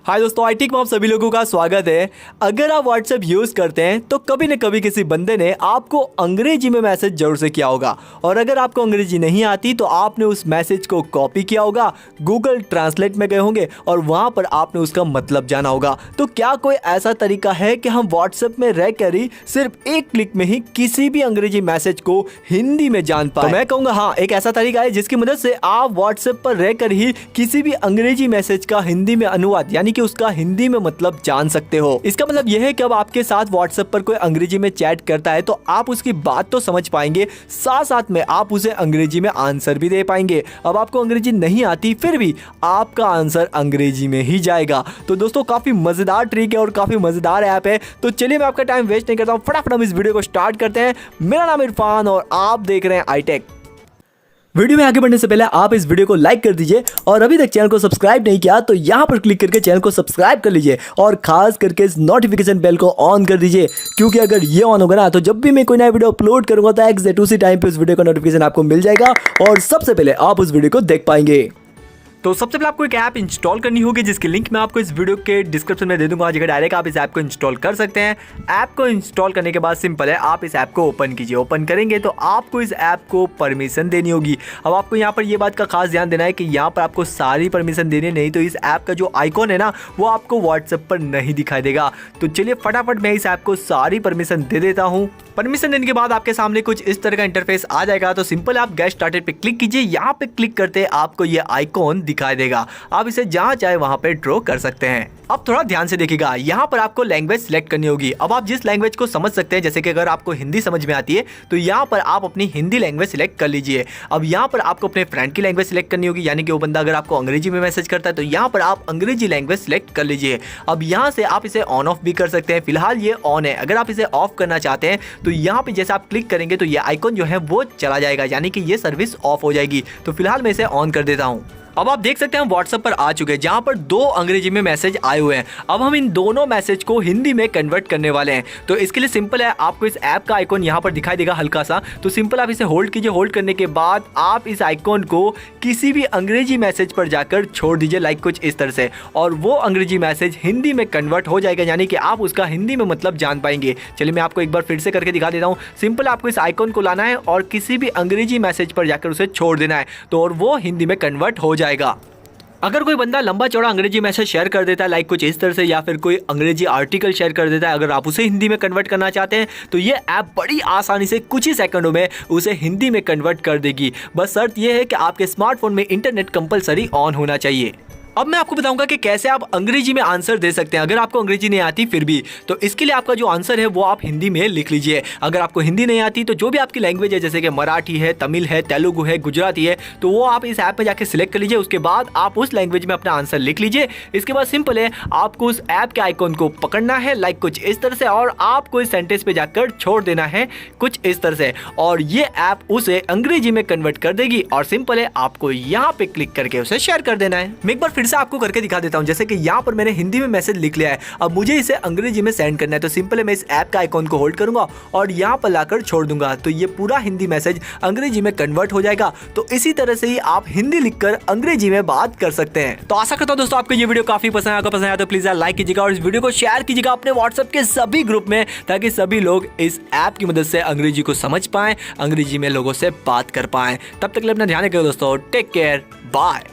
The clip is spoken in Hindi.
हाय दोस्तों, आईटी में आप सभी लोगों का स्वागत है। अगर आप व्हाट्सएप यूज करते हैं तो कभी न कभी किसी बंदे ने आपको अंग्रेजी में मैसेज जरूर से किया होगा, और अगर आपको अंग्रेजी नहीं आती तो आपने उस मैसेज को कॉपी किया होगा, गूगल ट्रांसलेट में गए होंगे और वहां पर आपने उसका मतलब जाना होगा। तो क्या कोई ऐसा तरीका है कि हम व्हाट्सएप में रहकर ही सिर्फ एक क्लिक में ही किसी भी अंग्रेजी मैसेज को हिंदी में जान पाए? तो मैं कहूंगा हाँ, एक ऐसा तरीका है जिसकी मदद से आप व्हाट्सएप पर रहकर ही किसी भी अंग्रेजी मैसेज का हिंदी में अनुवाद यानी कि उसका हिंदी में मतलब जान सकते हो। इसका मतलब यह है कि अब आपके साथ व्हाट्सएप पर कोई अंग्रेजी में चैट करता है तो आप उसकी बात तो समझ पाएंगे, साथ साथ में आप उसे अंग्रेजी में आंसर भी दे पाएंगे। अब आपको अंग्रेजी नहीं आती फिर भी आपका आंसर अंग्रेजी में ही जाएगा। तो दोस्तों, काफी मजेदार ट्रिक है और काफी मजेदार ऐप है। तो चलिए मैं आपका टाइम वेस्ट नहीं करता हूँ, फटाफट हम इस वीडियो को स्टार्ट करते हैं। मेरा नाम इरफान और आप देख रहे हैं आई-टेक। वीडियो में आगे बढ़ने से पहले आप इस वीडियो को लाइक कर दीजिए और अभी तक चैनल को सब्सक्राइब नहीं किया तो यहां पर क्लिक करके चैनल को सब्सक्राइब कर लीजिए और खास करके इस नोटिफिकेशन बेल को ऑन कर दीजिए, क्योंकि अगर ये ऑन होगा ना तो जब भी मैं कोई नया वीडियो अपलोड करूंगा तो एग्जैक्ट उसी टाइम पे उस वीडियो का नोटिफिकेशन आपको मिल जाएगा और सबसे पहले आप उस वीडियो को देख पाएंगे। तो सबसे पहले आपको एक ऐप इंस्टॉल करनी होगी जिसकी लिंक मैं आपको इस वीडियो के डिस्क्रिप्शन में दे दूंगा, जगह डायरेक्ट आप इस ऐप को इंस्टॉल कर सकते हैं। ऐप को इंस्टॉल करने के बाद सिंपल है, आप इस ऐप को ओपन कीजिए। ओपन करेंगे तो आपको इस ऐप को परमिशन देनी होगी। अब आपको यहाँ पर ये बात का खास ध्यान देना है कि यहाँ पर आपको सारी परमिशन देनी नहीं, तो इस ऐप का जो आइकॉन है ना वो आपको व्हाट्सएप पर नहीं दिखाई देगा। तो चलिए फटाफट मैं इस ऐप को सारी परमिशन दे देता हूँ। परमिशन देने के बाद आपके सामने कुछ इस तरह का इंटरफेस आ जाएगा। तो सिंपल आप गेट स्टार्टेड पे क्लिक कीजिए। यहाँ पे क्लिक करते आपको ये आइकॉन दिखाई देगा, आप इसे जहां चाहे वहां पे ड्रॉ कर सकते हैं। अब थोड़ा ध्यान से देखिएगा, यहाँ पर आपको लैंग्वेज सिलेक्ट करनी होगी। अब आप जिस लैंग्वेज को समझ सकते हैं, जैसे कि अगर आपको हिंदी समझ में आती है तो यहाँ पर आप अपनी हिंदी लैंग्वेज सिलेक्ट कर लीजिए। अब यहाँ पर आपको अपने फ्रेंड की लैंग्वेज सिलेक्ट करनी होगी, यानी कि वो बंदा अगर आपको अंग्रेजी में मैसेज करता है तो यहाँ पर आप अंग्रेजी लैंग्वेज सिलेक्ट कर लीजिए। अब यहाँ से आप इसे ऑन ऑफ भी कर सकते हैं, फिलहाल ये ऑन है। अगर आप इसे ऑफ करना चाहते हैं तो यहाँ पे जैसे आप क्लिक करेंगे तो ये आइकॉन जो है वो चला जाएगा, यानी कि ये सर्विस ऑफ हो जाएगी। तो फिलहाल मैं इसे ऑन कर देता हूँ। अब आप देख सकते हैं हम व्हाट्सएप पर आ चुके हैं, जहां पर दो अंग्रेजी में मैसेज आए हुए हैं। अब हम इन दोनों मैसेज को हिंदी में कन्वर्ट करने वाले हैं। तो इसके लिए सिंपल है, आपको इस ऐप का आइकॉन यहां पर दिखाई देगा हल्का सा। तो सिंपल आप इसे होल्ड कीजिए। होल्ड करने के बाद आप इस आइकॉन को किसी भी अंग्रेजी मैसेज पर जाकर छोड़ दीजिए, लाइक कुछ इस तरह से, और वो अंग्रेजी मैसेज हिंदी में कन्वर्ट हो जाएगा, यानी कि आप उसका हिंदी में मतलब जान पाएंगे। चलिए मैं आपको एक बार फिर से करके दिखा देता हूँ। सिंपल आपको इस आइकॉन को लाना है और किसी भी अंग्रेजी मैसेज पर जाकर उसे छोड़ देना है, तो और वो हिंदी में कन्वर्ट हो जाएगा। अगर कोई बंदा लंबा चौड़ा अंग्रेजी मैसेज शेयर कर देता है लाइक कुछ इस तरह से, या फिर कोई अंग्रेजी आर्टिकल शेयर कर देता है, अगर आप उसे हिंदी में कन्वर्ट करना चाहते हैं तो ये ऐप बड़ी आसानी से कुछ ही सेकंडों में उसे हिंदी में कन्वर्ट कर देगी। बस शर्त यह है कि आपके स्मार्टफोन में इंटरनेट कंपलसरी ऑन होना चाहिए। अब मैं आपको बताऊंगा कि कैसे आप अंग्रेजी में आंसर दे सकते हैं अगर आपको अंग्रेजी नहीं आती फिर भी। तो इसके लिए आपका जो आंसर है वो आप हिंदी में लिख लीजिए। अगर आपको हिंदी नहीं आती तो जो भी आपकी लैंग्वेज है, जैसे कि मराठी है, तमिल है, तेलुगु है, गुजराती है, तो वो आप इस ऐप में जाके सिलेक्ट कर लीजिए। उसके बाद आप उस लैंग्वेज में अपना आंसर लिख लीजिए। इसके बाद सिंपल है, आपको उस ऐप के आइकॉन को पकड़ना है लाइक कुछ इस तरह से, और आपको इस सेंटेंस पे जाकर छोड़ देना है कुछ इस तरह से, और ये ऐप उसे अंग्रेजी में कन्वर्ट कर देगी। और सिंपल है, आपको यहाँ पे क्लिक करके उसे शेयर कर देना है। मैं एक बार फिर से आपको करके दिखा देता हूं। जैसे कि यहाँ पर मैंने हिंदी में मैसेज लिख लिया है, अब मुझे इसे अंग्रेजी में सेंड करना है। तो सिंपल है, मैं इस ऐप का आइकॉन को होल्ड करूंगा और यहाँ पर लाकर छोड़ दूंगा, तो ये पूरा हिंदी मैसेज अंग्रेजी में कन्वर्ट हो जाएगा। तो इसी तरह से ही आप हिंदी लिखकर अंग्रेजी में बात कर सकते हैं। तो आशा करता हूं दोस्तों आपको ये वीडियो काफी पसंद आया। पसंद आया तो प्लीज लाइक कीजिएगा और इस वीडियो को शेयर कीजिएगा अपने व्हाट्सएप के सभी ग्रुप में, ताकि सभी लोग इस ऐप की मदद से अंग्रेजी को समझ पाए, अंग्रेजी में लोगों से बात कर पाए। तब तक के लिए अपना ध्यान रखिएगा दोस्तों। Take care, bye.